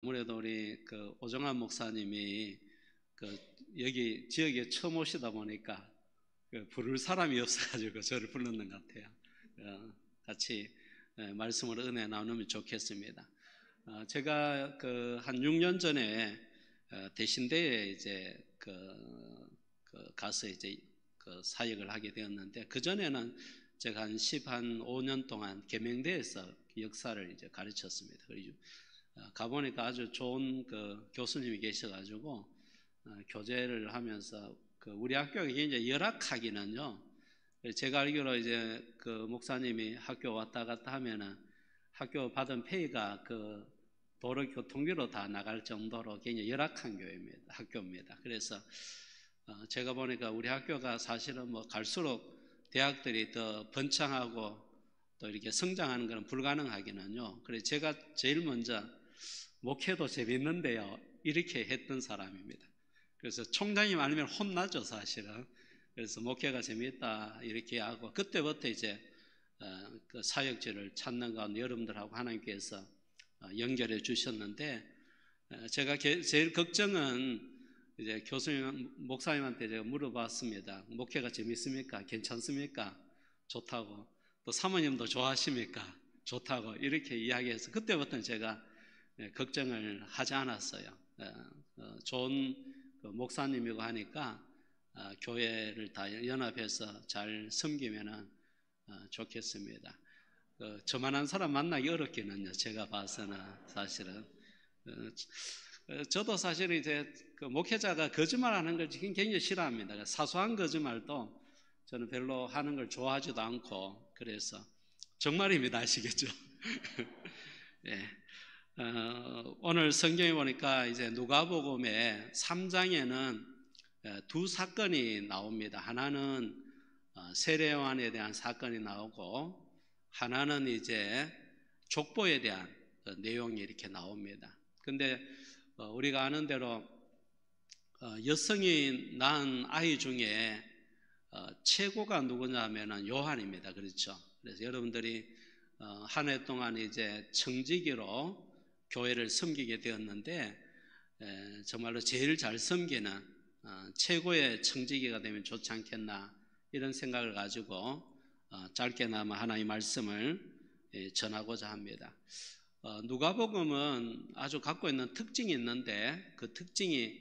아무래도 우리 오정환 목사님이 여기 지역에 처음 오시다 보니까 부를 사람이 없어가지고 저를 불렀는 것 같아요. 같이 말씀으로 은혜 나누면 좋겠습니다. 제가 한 6년 전에 대신대에 이제 가서 이제 사역을 하게 되었는데, 그 전에는 제가 한 15년 동안 계명대에서 역사를 이제 가르쳤습니다. 그리고 가보니까 아주 좋은 교수님이 계셔가지고 교재를 하면서 우리 학교가 굉장히 열악하기는요. 제가 알기로 이제 목사님이 학교 왔다 갔다 하면은 학교 받은 페이가 도로 교통비로 다 나갈 정도로 굉장히 열악한 학교입니다. 그래서 제가 보니까 우리 학교가 사실은 갈수록 대학들이 더 번창하고 또 이렇게 성장하는 것은 불가능하기는요. 그래서 제가 제일 먼저 목회도 재밌는데요, 이렇게 했던 사람입니다. 그래서 총장님 아니면 혼나죠, 사실은. 그래서 목회가 재밌다 이렇게 하고, 그때부터 이제 사역지를 찾는 가운데 여러분들하고 하나님께서 연결해 주셨는데, 제가 제일 걱정은 이제 교수님, 목사님한테 제가 물어봤습니다. 목회가 재밌습니까? 괜찮습니까? 좋다고. 또 사모님도 좋아하십니까? 좋다고 이렇게 이야기해서 그때부터는 제가 걱정을 하지 않았어요. 좋은 목사님이고 하니까 교회를 다 연합해서 잘 섬기면 좋겠습니다. 저만한 사람 만나기 어렵기는요, 제가 봐서는. 사실은 저도 사실은 이제 목회자가 거짓말하는 걸 굉장히 싫어합니다. 사소한 거짓말도 저는 별로 하는 걸 좋아하지도 않고, 그래서 정말입니다, 아시겠죠? 네. 오늘 성경에 보니까 이제 누가복음의 3장에는 두 사건이 나옵니다. 하나는 세례요한에 대한 사건이 나오고, 하나는 이제 족보에 대한 내용이 이렇게 나옵니다. 근데 우리가 아는 대로 여성이 낳은 아이 중에 최고가 누구냐 하면은 요한입니다. 그렇죠? 그래서 여러분들이 한 해 동안 이제 청지기로 교회를 섬기게 되었는데, 정말로 제일 잘 섬기는 최고의 청지기가 되면 좋지 않겠나, 이런 생각을 가지고 짧게나마 하나의 말씀을 전하고자 합니다. 누가복음은 아주 갖고 있는 특징이 있는데, 그 특징이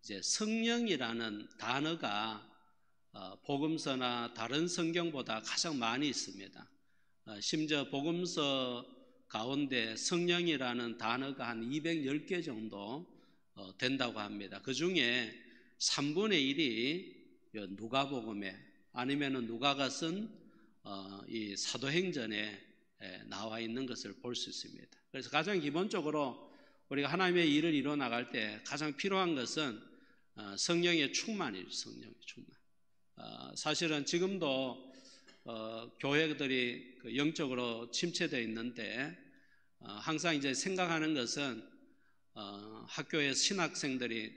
이제 성령이라는 단어가 복음서나 다른 성경보다 가장 많이 있습니다. 심지어 복음서 가운데 성령이라는 단어가 한 210개 정도 된다고 합니다. 그 중에 3분의 1이 누가복음에, 아니면은 누가가 쓴 이 사도행전에 나와 있는 것을 볼 수 있습니다. 그래서 가장 기본적으로 우리가 하나님의 일을 이루어 나갈 때 가장 필요한 것은 성령의 충만이죠. 성령의 충만. 사실은 지금도 교회들이 영적으로 침체되어 있는데, 항상 이제 생각하는 것은 학교의 신학생들이,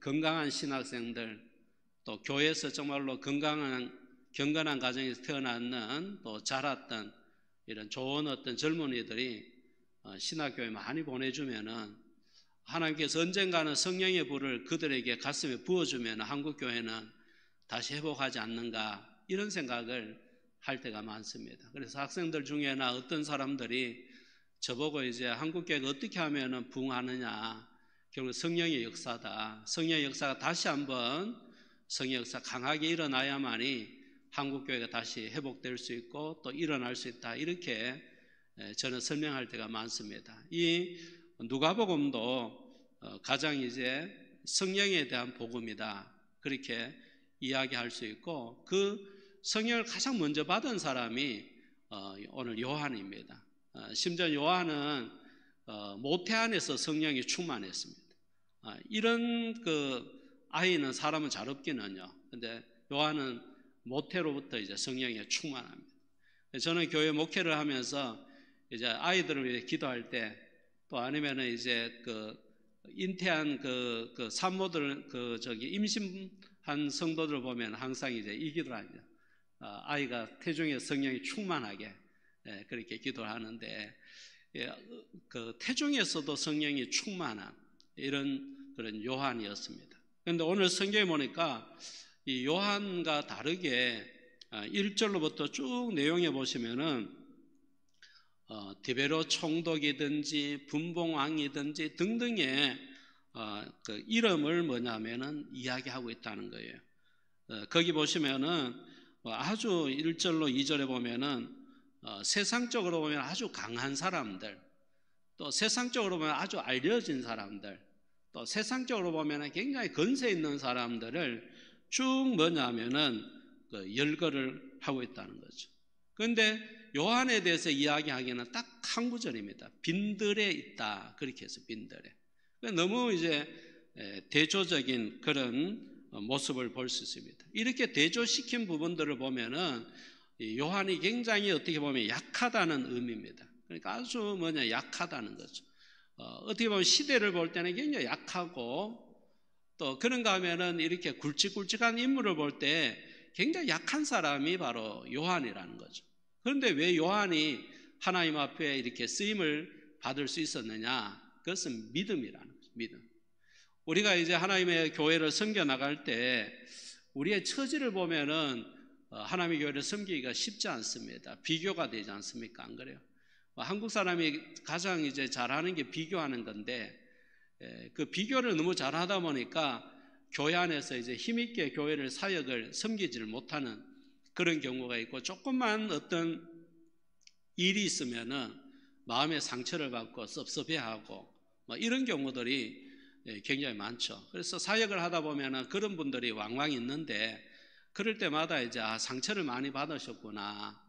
건강한 신학생들, 또 교회에서 정말로 경건한 가정에서 태어났는, 또 자랐던 이런 좋은 어떤 젊은이들이 신학교에 많이 보내주면은 하나님께서 언젠가는 성령의 불을 그들에게 가슴에 부어주면 한국교회는 다시 회복하지 않는가, 이런 생각을 할 때가 많습니다. 그래서 학생들 중에나 어떤 사람들이 저보고 이제 한국교회가 어떻게 하면 부흥하느냐, 결국 성령의 역사다. 성령의 역사가 다시 한번 성령의 역사 강하게 일어나야만이 한국교회가 다시 회복될 수 있고 또 일어날 수 있다, 이렇게 저는 설명할 때가 많습니다. 이 누가복음도 가장 이제 성령에 대한 복음이다, 그렇게 이야기할 수 있고, 그 성령을 가장 먼저 받은 사람이 오늘 요한입니다. 심지어 요한은 모태 안에서 성령이 충만했습니다. 이런 아이는 사람은 잘 없기는요. 근데 요한은 모태로부터 이제 성령이 충만합니다. 저는 교회 목회를 하면서 이제 아이들을 위해 기도할 때, 또 아니면은 이제 잉태한 산모들, 임신한 성도들을 보면 항상 이제 이 기도를 합니다. 아이가 태중에 성령이 충만하게 그렇게 기도를 하는데, 그 태중에서도 성령이 충만한 이런 그런 요한이었습니다. 그런데 오늘 성경에 보니까 이 요한과 다르게 1절로부터 쭉 내용에 보시면은 디베로 총독이든지 분봉왕이든지 등등의 그 이름을 뭐냐면은 이야기하고 있다는 거예요. 거기 보시면은 아주 1절로 2절에 보면은 세상적으로 보면 아주 강한 사람들, 또 세상적으로 보면 아주 알려진 사람들, 또 세상적으로 보면 굉장히 건세 있는 사람들을 쭉 뭐냐면은 열거를 하고 있다는 거죠. 그런데 요한에 대해서 이야기하기는 딱 한 구절입니다. 빈들에 있다, 그렇게 해서 빈들에. 너무 이제 대조적인 그런 모습을 볼 수 있습니다. 이렇게 대조시킨 부분들을 보면은 요한이 굉장히 어떻게 보면 약하다는 의미입니다. 그러니까 아주 약하다는 거죠. 어떻게 보면 시대를 볼 때는 굉장히 약하고, 또 그런가 하면은 이렇게 굵직굵직한 인물을 볼 때 굉장히 약한 사람이 바로 요한이라는 거죠. 그런데 왜 요한이 하나님 앞에 이렇게 쓰임을 받을 수 있었느냐? 그것은 믿음이라는 거죠. 믿음. 우리가 이제 하나님의 교회를 섬겨 나갈 때 우리의 처지를 보면은 하나님의 교회를 섬기기가 쉽지 않습니다. 비교가 되지 않습니까? 안 그래요? 한국 사람이 가장 이제 잘하는 게 비교하는 건데, 그 비교를 너무 잘하다 보니까 교회 안에서 이제 힘있게 교회를 사역을 섬기지를 못하는 그런 경우가 있고, 조금만 어떤 일이 있으면은 마음의 상처를 받고 섭섭해하고 이런 경우들이 굉장히 많죠. 그래서 사역을 하다 보면은 그런 분들이 왕왕 있는데, 그럴 때마다 이제 상처를 많이 받으셨구나,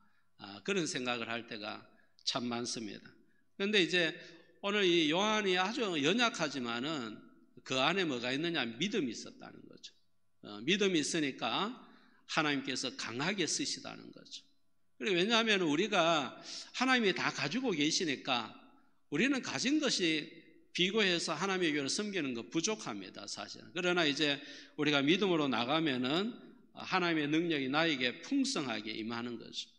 그런 생각을 할 때가 참 많습니다. 그런데 이제 오늘 이 요한이 아주 연약하지만은 그 안에 뭐가 있느냐? 믿음이 있었다는 거죠. 믿음이 있으니까 하나님께서 강하게 쓰시다는 거죠. 그리고 왜냐하면 우리가 하나님이 다 가지고 계시니까 우리는 가진 것이 비교해서 하나님의 교회를 섬기는 거 부족합니다, 사실은. 그러나 이제 우리가 믿음으로 나가면은 하나님의 능력이 나에게 풍성하게 임하는 거죠.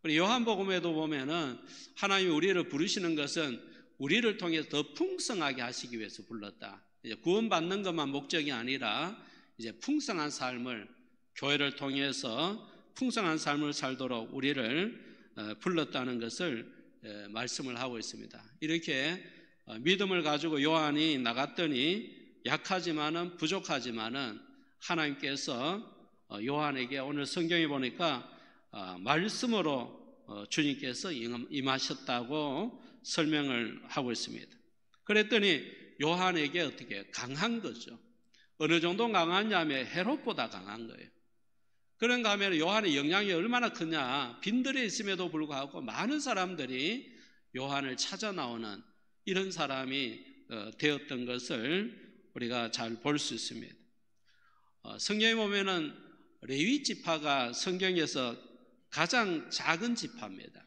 우리 요한복음에도 보면은 하나님이 우리를 부르시는 것은 우리를 통해서 더 풍성하게 하시기 위해서 불렀다. 이제 구원받는 것만 목적이 아니라 이제 풍성한 삶을, 교회를 통해서 풍성한 삶을 살도록 우리를 불렀다는 것을 말씀을 하고 있습니다. 이렇게 믿음을 가지고 요한이 나갔더니 약하지만은 부족하지만은 하나님께서 요한에게 오늘 성경에 보니까 말씀으로 주님께서 임하셨다고 설명을 하고 있습니다. 그랬더니 요한에게 어떻게 강한 거죠. 어느 정도 강하냐면 헤롯보다 강한 거예요. 그런가 하면 요한의 영향이 얼마나 크냐, 빈들에 있음에도 불구하고 많은 사람들이 요한을 찾아 나오는 이런 사람이 되었던 것을 우리가 잘 볼 수 있습니다. 성경에 보면은 레위 지파가 성경에서 가장 작은 지파입니다.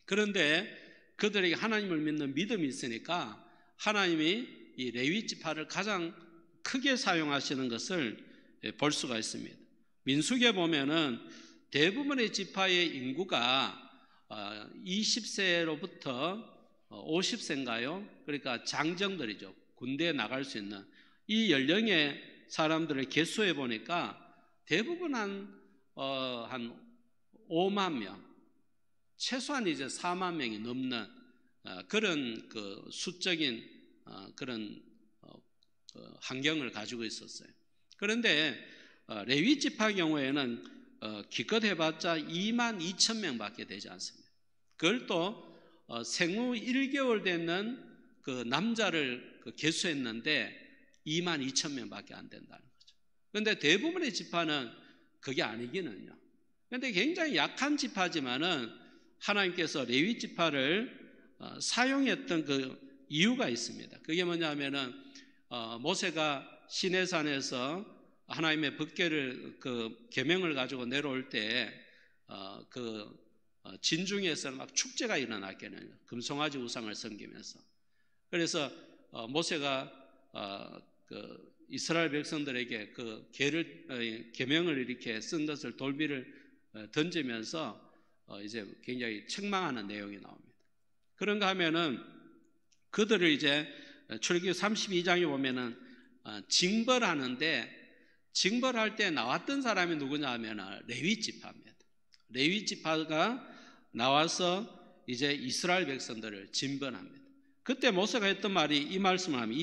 그런데 그들에게 하나님을 믿는 믿음이 있으니까 하나님이 이 레위 지파를 가장 크게 사용하시는 것을 볼 수가 있습니다. 민수기에 보면은 대부분의 지파의 인구가 20세로부터 50세인가요? 그러니까 장정들이죠. 군대에 나갈 수 있는 이 연령의 사람들을 계수해 보니까 대부분 한 5만 명, 최소한 이제 4만 명이 넘는 그런 그 수적인 그런 환경을 가지고 있었어요. 그런데 레위 지파 경우에는 기껏 해봤자 2만 2천 명밖에 되지 않습니다. 그걸 또 생후 1개월 되는 그 남자를 계수했는데 2만 2천 명밖에 안 된다는 거죠. 그런데 대부분의 지파는 그게 아니기는요. 그런데 굉장히 약한 지파지만은 하나님께서 레위 지파를 사용했던 그 이유가 있습니다. 그게 뭐냐면은 모세가 시내산에서 하나님의 법궤를 그 계명을 가지고 내려올 때 그 진중에서는 막 축제가 일어났겠네요. 금송아지 우상을 섬기면서. 그래서 모세가 그 이스라엘 백성들에게 그 계명을 이렇게 쓴 것을 돌비를 던지면서 이제 굉장히 책망하는 내용이 나옵니다. 그런가 하면은 그들을 이제 출애굽기 32장에 보면은 징벌하는데, 징벌할 때 나왔던 사람이 누구냐 하면은 레위 지파입니다. 레위 지파가 나와서 이제 이스라엘 백성들을 징벌합니다. 그때 모세가 했던 말이 이 말씀을 하면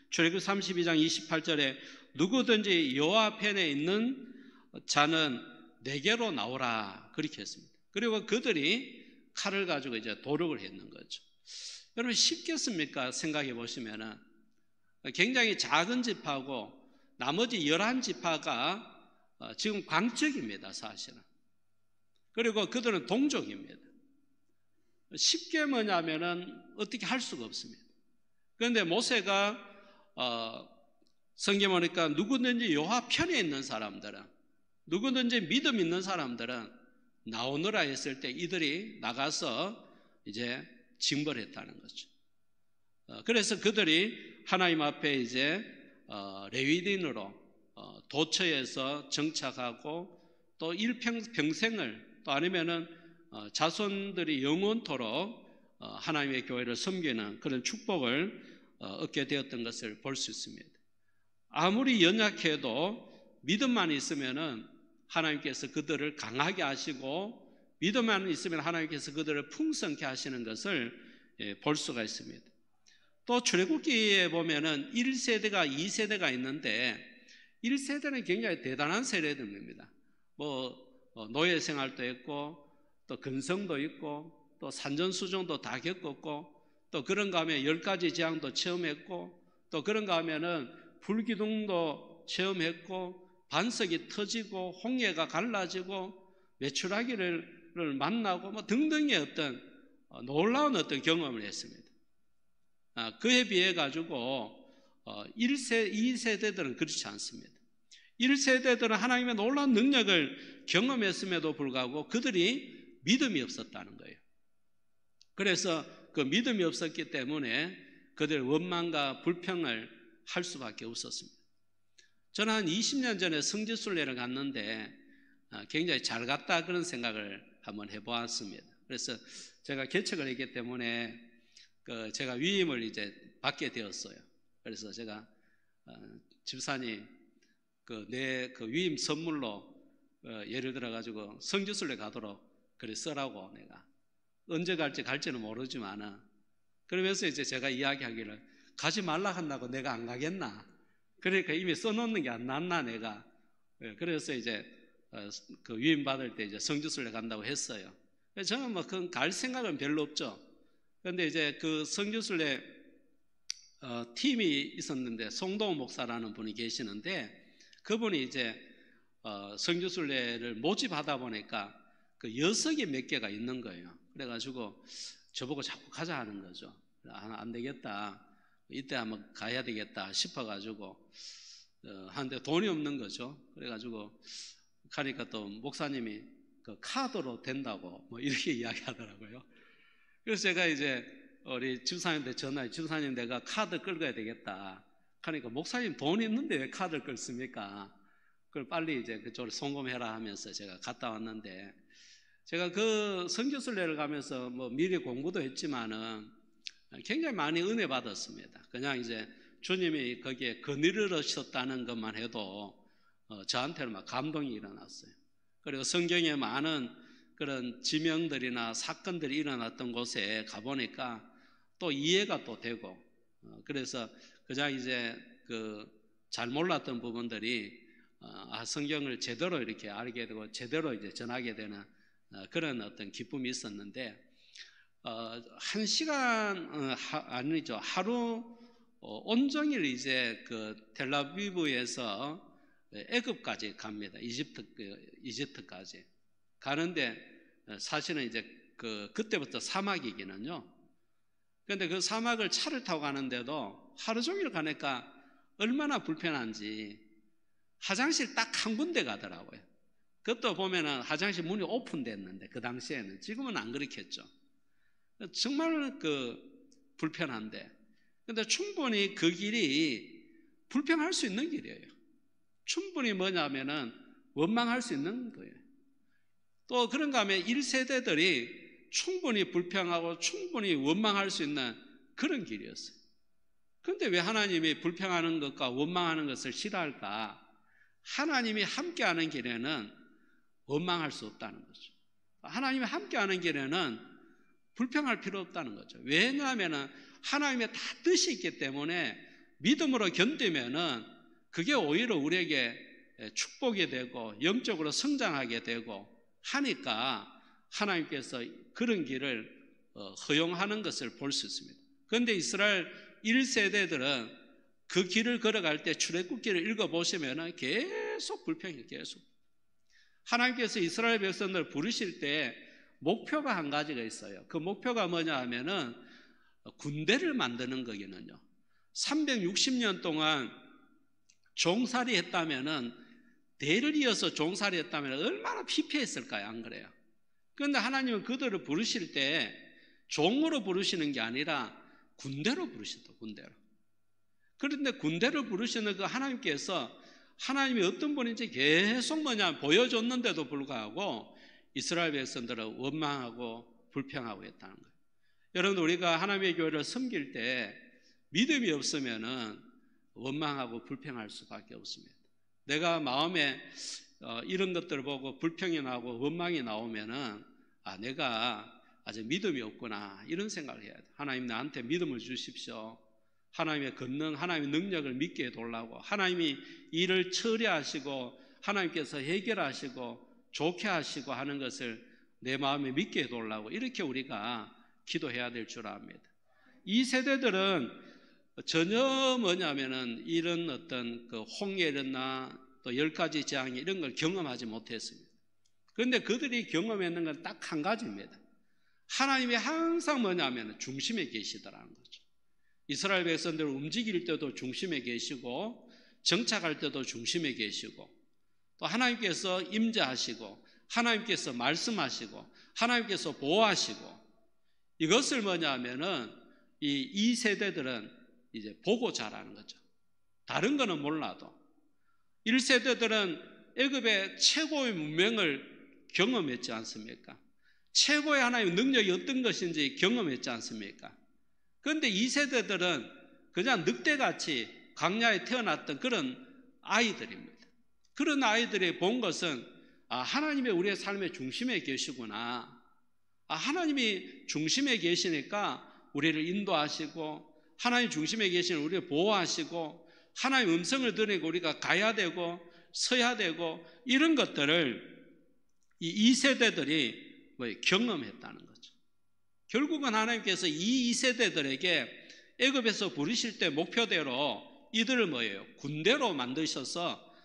출애굽기 32장 28절에 누구든지 여호와 편에 있는 자는 내게로 나오라, 그렇게 했습니다. 그리고 그들이 칼을 가지고 이제 도륙을 했는 거죠. 여러분 쉽겠습니까? 생각해 보시면은 굉장히 작은 지파고 나머지 11지파가 지금 광적입니다, 사실은. 그리고 그들은 동족입니다. 쉽게 뭐냐면은 어떻게 할 수가 없습니다. 그런데 모세가 성경에 보니까 누구든지 여호와 편에 있는 사람들은, 누구든지 믿음 있는 사람들은 나오너라 했을 때 이들이 나가서 이제 징벌했다는 거죠. 그래서 그들이 하나님 앞에 이제 레위인으로 도처에서 정착하고 또 일평생을, 또 아니면은 자손들이 영원토록 하나님의 교회를 섬기는 그런 축복을 얻게 되었던 것을 볼 수 있습니다. 아무리 연약해도 믿음만 있으면은 하나님께서 그들을 강하게 하시고, 믿음만 있으면 하나님께서 그들을 풍성케 하시는 것을 볼 수가 있습니다. 또 출애굽기에 보면은 1세대가 2세대가 있는데 1세대는 굉장히 대단한 세대들입니다. 노예 생활도 했고 또 근성도 있고 또 산전수정도 다 겪었고 또 그런가 하면 10가지 재앙도 체험했고 또 그런가 하면은 불기둥도 체험했고 반석이 터지고 홍해가 갈라지고 메추라기를 만나고 등등의 어떤 놀라운 어떤 경험을 했습니다. 그에 비해 가지고 2세대들은 그렇지 않습니다. 1세대들은 하나님의 놀라운 능력을 경험했음에도 불구하고 그들이 믿음이 없었다는 거예요. 그래서 그 믿음이 없었기 때문에 그들 원망과 불평을 할 수밖에 없었습니다. 저는 한 20년 전에 성지순례를 갔는데 굉장히 잘 갔다 그런 생각을 한번 해보았습니다. 그래서 제가 개척을 했기 때문에 제가 위임을 이제 받게 되었어요. 그래서 제가 집사님 내 위임 선물로 예를 들어 가지고 성지순례 가도록 그래 써라고, 내가 언제 갈지는 모르지만은, 그러면서 이제 제가 이야기하기를 가지 말라 한다고 내가 안 가겠나? 그러니까 이미 써놓는 게 안 낫나 내가. 그래서 이제 그 위임 받을 때 이제 성지순례 간다고 했어요. 저는 뭐 그건 갈 생각은 별로 없죠. 그런데 이제 그 성지순례 팀이 있었는데 송동훈 목사라는 분이 계시는데 그분이 이제 성지순례를 모집하다 보니까 그 여석이 몇 개가 있는 거예요. 그래가지고 저보고 자꾸 가자 하는 거죠. 안 되겠다, 이때 한번 가야 되겠다 싶어가지고 하는데 돈이 없는 거죠. 그래가지고 가니까 또 목사님이 그 카드로 된다고 뭐 이렇게 이야기하더라고요. 그래서 제가 이제 우리 집사님한테 전화해, 집사님 내가 카드 끌어야 되겠다 하니까 목사님 돈 있는데 왜 카드를 끌습니까? 그걸 빨리 이제 그쪽으로 송금해라 하면서 제가 갔다 왔는데, 제가 그 성지순례를 가면서 뭐 미리 공부도 했지만은 굉장히 많이 은혜 받았습니다. 그냥 이제 주님이 거기에 거느리셨다는 것만 해도 저한테는 막 감동이 일어났어요. 그리고 성경에 많은 그런 지명들이나 사건들이 일어났던 곳에 가보니까 또 이해가 또 되고, 그래서 그냥 이제 잘 몰랐던 부분들이 성경을 제대로 이렇게 알게 되고 제대로 이제 전하게 되는 그런 어떤 기쁨이 있었는데, 한 시간 아니죠, 하루 온종일 이제 그 텔아비브에서 애굽까지 갑니다. 이집트까지 가는데 사실은 이제 그때부터 사막이기는요. 그런데 그 사막을 차를 타고 가는데도 하루 종일 가니까 얼마나 불편한지 화장실 딱 한 군데 가더라고요. 그것도 보면은 화장실 문이 오픈됐는데 그 당시에는, 지금은 안 그렇겠죠. 정말 불편한데, 근데 충분히 그 길이 불평할 수 있는 길이에요. 충분히 뭐냐면은 원망할 수 있는 거예요. 또 그런가 하면 1세대들이 충분히 불평하고 충분히 원망할 수 있는 그런 길이었어요. 그런데 왜 하나님이 불평하는 것과 원망하는 것을 싫어할까? 하나님이 함께하는 길에는 원망할 수 없다는 거죠. 하나님이 함께하는 길에는 불평할 필요 없다는 거죠. 왜냐하면 하나님의 다 뜻이 있기 때문에 믿음으로 견디면은 그게 오히려 우리에게 축복이 되고 영적으로 성장하게 되고 하니까 하나님께서 그런 길을 허용하는 것을 볼 수 있습니다. 그런데 이스라엘 1세대들은 그 길을 걸어갈 때 출애굽기를 읽어보시면 계속 불평이 계속. 하나님께서 이스라엘 백성들을 부르실 때 목표가 한 가지가 있어요. 그 목표가 뭐냐 하면은 군대를 만드는 거기는요. 360년 동안 종살이 했다면은 대를 이어서 종살이 했다면 얼마나 피폐했을까요? 안 그래요? 그런데 하나님은 그들을 부르실 때 종으로 부르시는 게 아니라 군대로 부르셨다. 군대로. 그런데 군대를 부르시는 그 하나님께서 하나님이 어떤 분인지 계속 보여줬는데도 불구하고 이스라엘 백성들은 원망하고 불평하고 했다는 거예요. 여러분, 우리가 하나님의 교회를 섬길 때 믿음이 없으면은 원망하고 불평할 수밖에 없습니다. 내가 마음에 이런 것들을 보고 불평이 나오고 원망이 나오면은 내가 아직 믿음이 없구나 이런 생각을 해야 돼. 하나님 나한테 믿음을 주십시오. 하나님의 권능, 하나님의 능력을 믿게 해달라고, 하나님이 일을 처리하시고 하나님께서 해결하시고 좋게 하시고 하는 것을 내 마음에 믿게 해달라고 이렇게 우리가 기도해야 될 줄 압니다. 이 세대들은 전혀 이런 어떤 그 홍해나 또 10가지 재앙 이런 걸 경험하지 못했습니다. 그런데 그들이 경험했는 건 딱 한 가지입니다. 하나님이 항상 중심에 계시더라는 거죠. 이스라엘 백성들 움직일 때도 중심에 계시고 정착할 때도 중심에 계시고 또 하나님께서 임재하시고 하나님께서 말씀하시고 하나님께서 보호하시고 이것을 이 세대들은 이제 보고 자라는 거죠. 다른 거는 몰라도 1세대들은 애굽의 최고의 문명을 경험했지 않습니까? 최고의 하나님의 능력이 어떤 것인지 경험했지 않습니까? 그런데 2세대들은 그냥 늑대같이 광야에 태어났던 그런 아이들입니다. 그런 아이들이 본 것은 하나님이 우리의 삶의 중심에 계시구나. 하나님이 중심에 계시니까 우리를 인도하시고 하나님 중심에 계시는 우리를 보호하시고 하나님 음성을 들으니까 우리가 가야 되고 서야 되고 이런 것들을 이 2세대들이 경험했다는 거죠. 결국은 하나님께서 이 2세대들에게 애굽에서 부르실 때 목표대로 이들을 군대로 만드셔서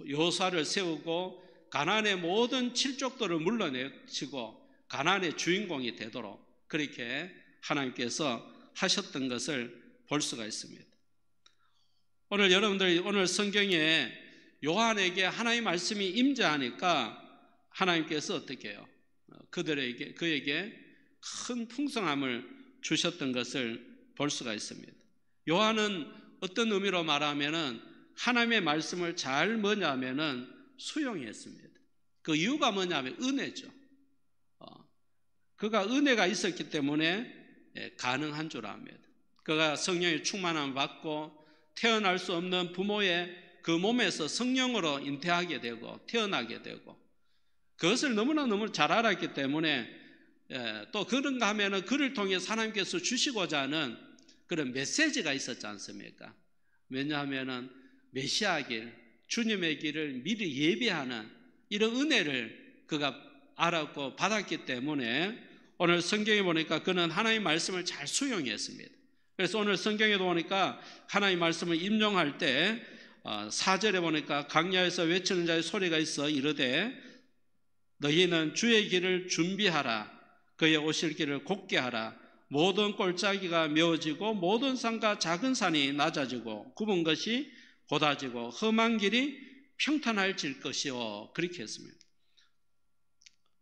여호수아를 세우고 가나안의 모든 칠족들을 물러내치고 가나안의 주인공이 되도록 그렇게 하나님께서 하셨던 것을 볼 수가 있습니다. 오늘 여러분들 오늘 성경에 요한에게 하나님의 말씀이 임재하니까 하나님께서 어떻게 해요? 그에게 큰 풍성함을 주셨던 것을 볼 수가 있습니다. 요한은 어떤 의미로 말하면은 하나님의 말씀을 잘 수용했습니다. 그 이유가 뭐냐면 은혜죠. 그가 은혜가 있었기 때문에 가능한 줄 압니다. 그가 성령의 충만함을 받고 태어날 수 없는 부모의 그 몸에서 성령으로 잉태하게 되고 태어나게 되고 그것을 너무 잘 알았기 때문에 또 그런가 하면은 그를 통해 하나님께서 주시고자 하는 그런 메시지가 있었지 않습니까? 왜냐하면은 메시아 길, 주님의 길을 미리 예비하는 이런 은혜를 그가 알았고 받았기 때문에 오늘 성경에 보니까 그는 하나님의 말씀을 잘 수용했습니다. 그래서 오늘 성경에 보니까 하나님의 말씀을 임용할 때 4절에 보니까 광야에서 외치는 자의 소리가 있어 이르되 너희는 주의 길을 준비하라. 그의 오실 길을 곧게 하라. 모든 골짜기가 메어지고 모든 산과 작은 산이 낮아지고 굽은 것이 곧아지고 험한 길이 평탄해질 것이요. 그렇게 했습니다.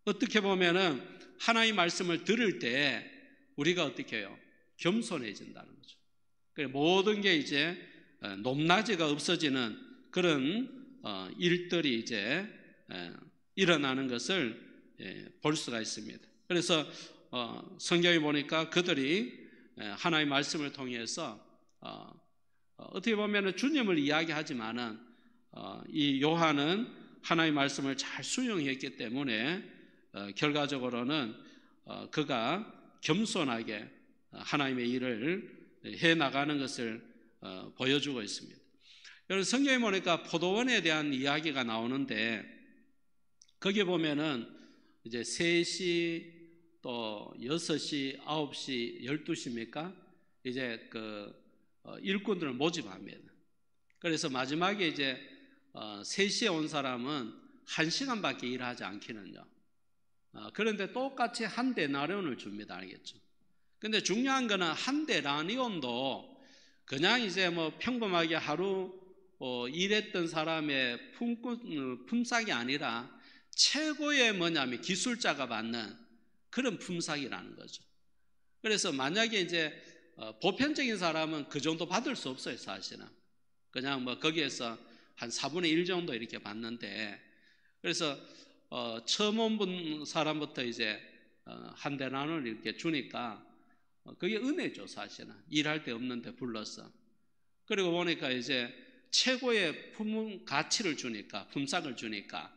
어떻게 보면은 하나님의 말씀을 들을 때 우리가 어떻게 해요? 겸손해진다는 거죠. 모든 게 이제 높낮이가 없어지는 그런 일들이 이제 일어나는 것을 볼 수가 있습니다. 그래서 성경에 보니까 그들이 하나님의 말씀을 통해서 어떻게 보면 주님을 이야기하지만은 이 요한은 하나님의 말씀을 잘 수용했기 때문에 결과적으로는 그가 겸손하게 하나님의 일을 해나가는 것을 보여주고 있습니다. 여러분 성경에 보니까 포도원에 대한 이야기가 나오는데 거기에 보면은 이제 3시 또 6시, 9시, 12시입니까? 이제 일꾼들을 모집합니다. 그래서 마지막에 이제 3시에 온 사람은 1시간밖에 일하지 않기는요. 그런데 똑같이 한 데나리온을 줍니다. 알겠죠? 근데 중요한 거는 한 데나리온도 그냥 이제 뭐 평범하게 하루 일했던 사람의 품삯이 아니라 최고의 뭐냐면 기술자가 받는 그런 품삯이라는 거죠. 그래서 만약에 이제 보편적인 사람은 그 정도 받을 수 없어요, 사실은. 그냥 뭐 거기에서 한 4분의 1 정도 이렇게 받는데, 그래서 처음 온 사람부터 이제 한 데나리온을 이렇게 주니까 그게 은혜죠, 사실은. 일할 데 없는데 불러서. 그리고 보니까 이제 최고의 가치를 주니까, 품삯을 주니까.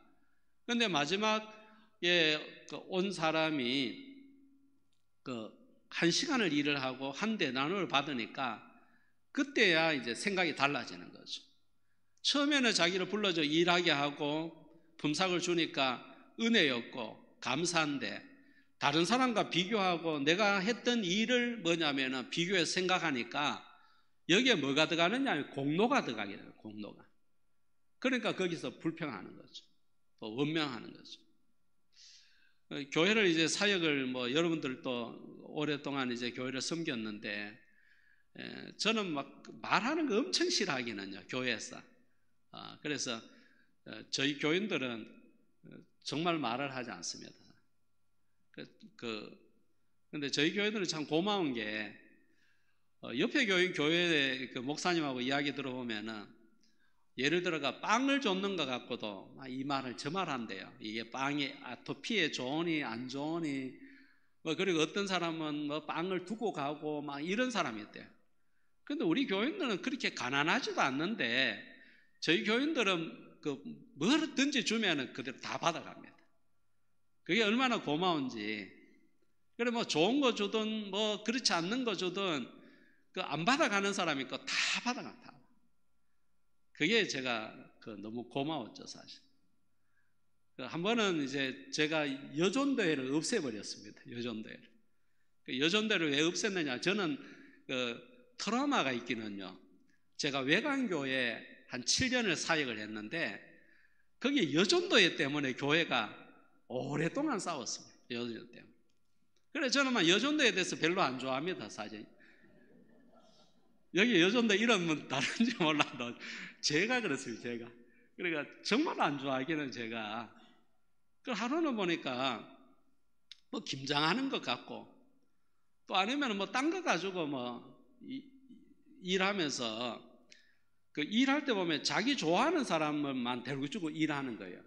근데 마지막에 온 사람이 1시간을 일을 하고 한 데나리온을 받으니까 그때야 이제 생각이 달라지는 거죠. 처음에는 자기를 불러서 일하게 하고 품삯을 주니까 은혜였고 감사한데, 다른 사람과 비교하고 내가 했던 일을 뭐냐면은 비교해서 생각하니까 여기에 뭐가 들어가느냐 하면 공로가 들어가게 돼요. 공로가. 그러니까 거기서 불평하는 거죠. 또 원명하는 거죠. 교회를 이제 사역을 뭐 여러분들도 오랫동안 이제 교회를 섬겼는데, 저는 막 말하는 거 엄청 싫어하기는요, 교회에서. 그래서 저희 교인들은 정말 말을 하지 않습니다. 근데 저희 교회들은 참 고마운 게, 옆에 교회 그 목사님하고 이야기 들어보면은, 예를 들어가 빵을 줬는 것 같고도 이 말을 저 말 한대요. 이게 빵이 아토피에 좋으니 안 좋으니, 뭐 그리고 어떤 사람은 뭐 빵을 두고 가고 막 이런 사람이 있대요. 근데 우리 교인들은 그렇게 가난하지도 않는데, 저희 교인들은 뭐든지 주면은 그대로 다 받아갑니다. 그게 얼마나 고마운지. 그래 뭐 좋은 거 주든 뭐 그렇지 않는 거 주든 안 받아가는 사람이 있고 다 받아간다. 그게 제가 너무 고마웠죠, 사실. 한 번은 이제 제가 여존대회를 없애버렸습니다. 여존대회를. 여존대회를 왜 없앴느냐? 저는 트라우마가 있기는요. 제가 외관교회 한 7년을 사역을 했는데 거기 여존도회 때문에 교회가 오랫동안 싸웠습니다. 여존도 때문에. 그래서 저는 여존도에 대해서 별로 안 좋아합니다, 사실. 여기 여존도 이름은 다른지 몰라도 제가 그렇습니다, 제가. 그러니까 정말 안 좋아하기는 제가. 그 하루는 보니까 뭐 김장하는 것 같고, 또 아니면 뭐 딴 거 가지고 뭐 일하면서 일할 때 보면 자기 좋아하는 사람만 데리고 주고 일하는 거예요.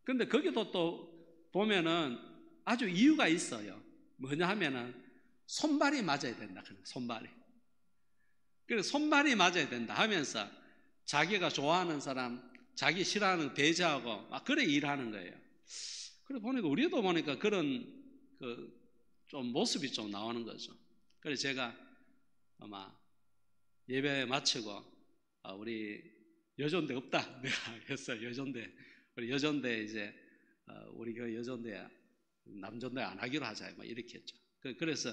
근데 거기도 또 보면은 아주 이유가 있어요. 뭐냐 하면은 손발이 맞아야 된다. 손발이. 그래서 손발이 맞아야 된다 하면서 자기가 좋아하는 사람, 자기 싫어하는 배제하고 막 그래 일하는 거예요. 그래 보니까 우리도 보니까 그런 좀 모습이 좀 나오는 거죠. 그래서 제가 아마 예배 마치고 우리 여존대 없다 내가 했어요. 여존대 우리 여존대 이제 우리 교회 여존대 남존대 안 하기로 하자 막 이렇게 했죠. 그래서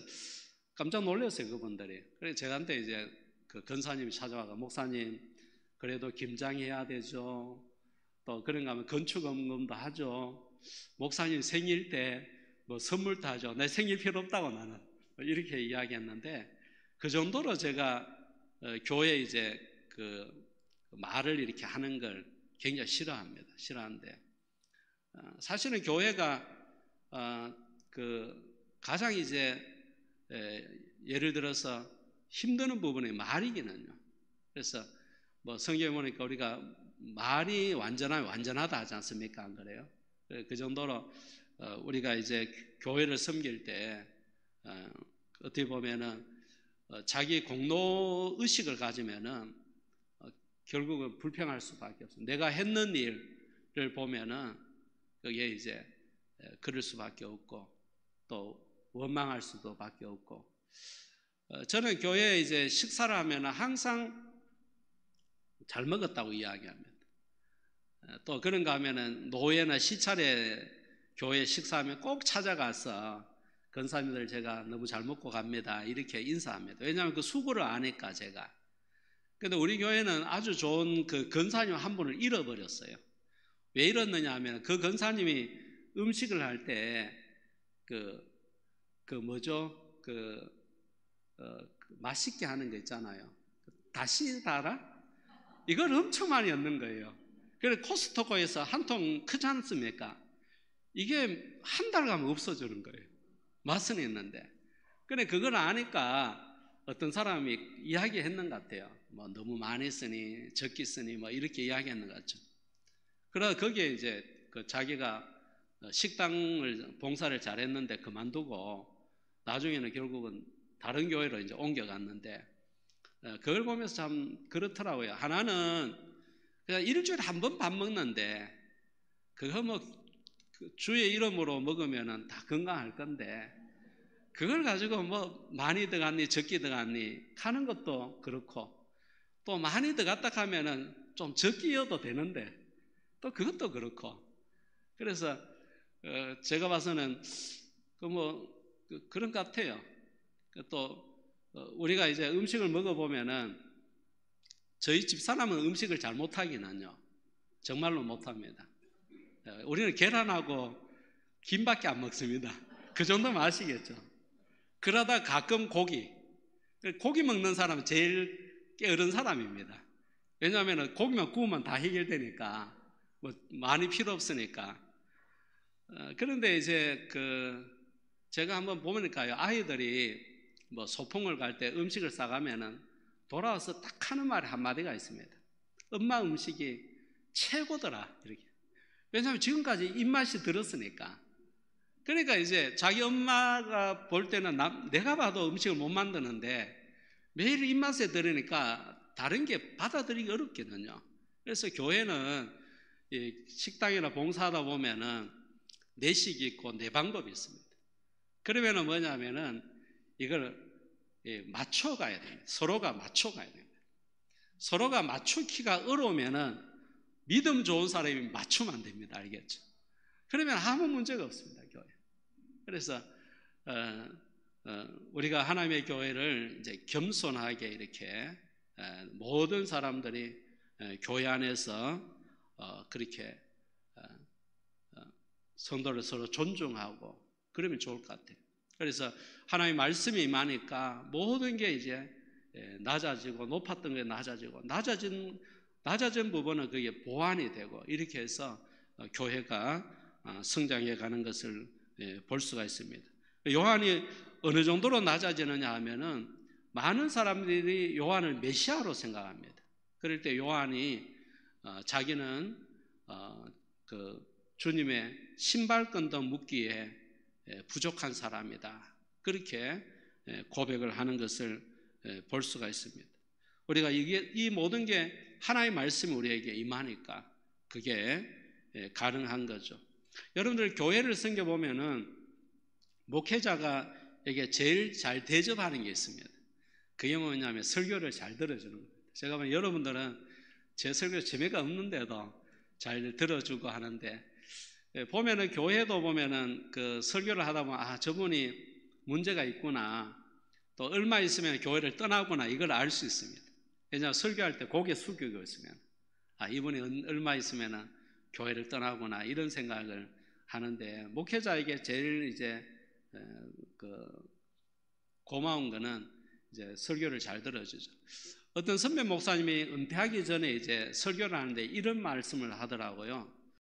깜짝 놀랐어요, 그분들이. 그래서 제가한테 이제 권사님이 찾아와서 목사님 그래도 김장해야 되죠. 또 그런가 하면 건축원금도 하죠. 목사님 생일 때 뭐 선물도 하죠. 내 생일 필요 없다고 나는 이렇게 이야기했는데, 그 정도로 제가 교회 이제 말을 이렇게 하는 걸 굉장히 싫어합니다. 싫어하는데 사실은 교회가 가장 이제 예를 들어서 힘드는 부분이 말이기는요. 그래서 뭐 성경에 보니까 우리가 말이 완전하다 하지 않습니까? 안 그래요? 그 정도로 우리가 이제 교회를 섬길 때 어떻게 보면은 자기 공로 의식을 가지면은 결국은 불평할 수밖에 없어요. 내가 했는 일을 보면은 그게 이제 그럴 수밖에 없고 또 원망할 수도 밖에 없고. 저는 교회에 이제 식사를 하면 항상 잘 먹었다고 이야기합니다. 또 그런가 하면은 노예나 시찰에 교회 식사하면 꼭 찾아가서 권사님들 제가 너무 잘 먹고 갑니다 이렇게 인사합니다. 왜냐하면 그 수고를 아니까 제가. 근데 우리 교회는 아주 좋은 그 권사님 한 분을 잃어버렸어요. 왜 잃었느냐 하면 그 권사님이 음식을 할 때 맛있게 하는 거 있잖아요. 다시 달아? 이걸 엄청 많이 넣는 거예요. 그래서 코스트코에서 한 통 크지 않습니까? 이게 한 달 가면 없어지는 거예요. 맛은 있는데. 근데 그걸 아니까 어떤 사람이 이야기했는 것 같아요. 뭐 너무 많이 쓰니 적게 쓰니 뭐 이렇게 이야기했는 것 같죠. 그래서 거기에 이제 그 자기가 식당을 봉사를 잘했는데 그만두고 나중에는 결국은 다른 교회로 이제 옮겨갔는데 그걸 보면서 참 그렇더라고요. 하나는 그냥 일주일에 한 번 밥 먹는데 그거 뭐 주의 이름으로 먹으면은 다 건강할 건데 그걸 가지고 뭐 많이 들어갔니 적게 들어갔니 하는 것도 그렇고 또 많이 들어갔다 하면은 좀 적게여도 되는데 또 그것도 그렇고 그래서 제가 봐서는 그런 것 같아요. 또 우리가 이제 음식을 먹어보면은 저희 집사람은 음식을 잘 못하기는요 정말로 못합니다. 우리는 계란하고 김밖에 안 먹습니다. 그 정도면 아시겠죠? 그러다 가끔 고기 먹는 사람은 제일 게으른 사람입니다. 왜냐하면 고기만 구우면 다 해결되니까 뭐 많이 필요 없으니까. 그런데 이제 제가 한번 보니까요 아이들이 뭐 소풍을 갈 때 음식을 싸가면은 돌아와서 딱 하는 말이 한마디가 있습니다. 엄마 음식이 최고더라 이렇게. 왜냐하면 지금까지 입맛이 들었으니까. 그러니까 이제 자기 엄마가 볼 때는 내가 봐도 음식을 못 만드는데 매일 입맛에 들으니까 다른 게 받아들이기 어렵거든요. 그래서 교회는 식당이나 봉사하다 보면은 내식이 있고 내 방법이 있습니다. 그러면은 뭐냐면은 이걸 맞춰가야 됩니다. 서로가 맞춰가야 됩니다. 서로가 맞추기가 어려우면은 믿음 좋은 사람이 맞추면 안 됩니다. 알겠죠? 그러면 아무 문제가 없습니다. 교회. 그래서 우리가 하나님의 교회를 이제 겸손하게 이렇게 모든 사람들이 교회 안에서 그렇게 성도를 서로 존중하고 그러면 좋을 것 같아요. 그래서 하나님의 말씀이 임하니까 모든 게 이제 낮아지고 높았던 게 낮아지고 낮아진 부분은 그게 보완이 되고 이렇게 해서 교회가 성장해 가는 것을 볼 수가 있습니다. 요한이 어느 정도로 낮아지느냐 하면은 많은 사람들이 요한을 메시아로 생각합니다. 그럴 때 요한이 자기는 주님의 신발끈도 묶기에 부족한 사람이다. 그렇게 고백을 하는 것을 볼 수가 있습니다. 우리가 이 모든 게 하나님의 말씀이 우리에게 임하니까 그게 가능한 거죠. 여러분들 교회를 섬겨보면은 목회자가 이게 제일 잘 대접하는 게 있습니다. 그게 뭐냐면 설교를 잘 들어주는 겁니다. 제가 보면 여러분들은 제 설교 재미가 없는데도 잘 들어주고 하는데 보면은 교회도 보면은 그 설교를 하다 보면 저분이 문제가 있구나 또 얼마 있으면 교회를 떠나구나 이걸 알 수 있습니다. 왜냐하면 설교할 때 고개 숙이고 있으면 이분이 얼마 있으면 교회를 떠나구나 이런 생각을 하는데 목회자에게 제일 이제 고마운 거는 이제 설교를 잘 들어주죠. 어떤 선배 목사님이 은퇴하기 전에 이제 설교를 하는데 이런 말씀을 하더라고요.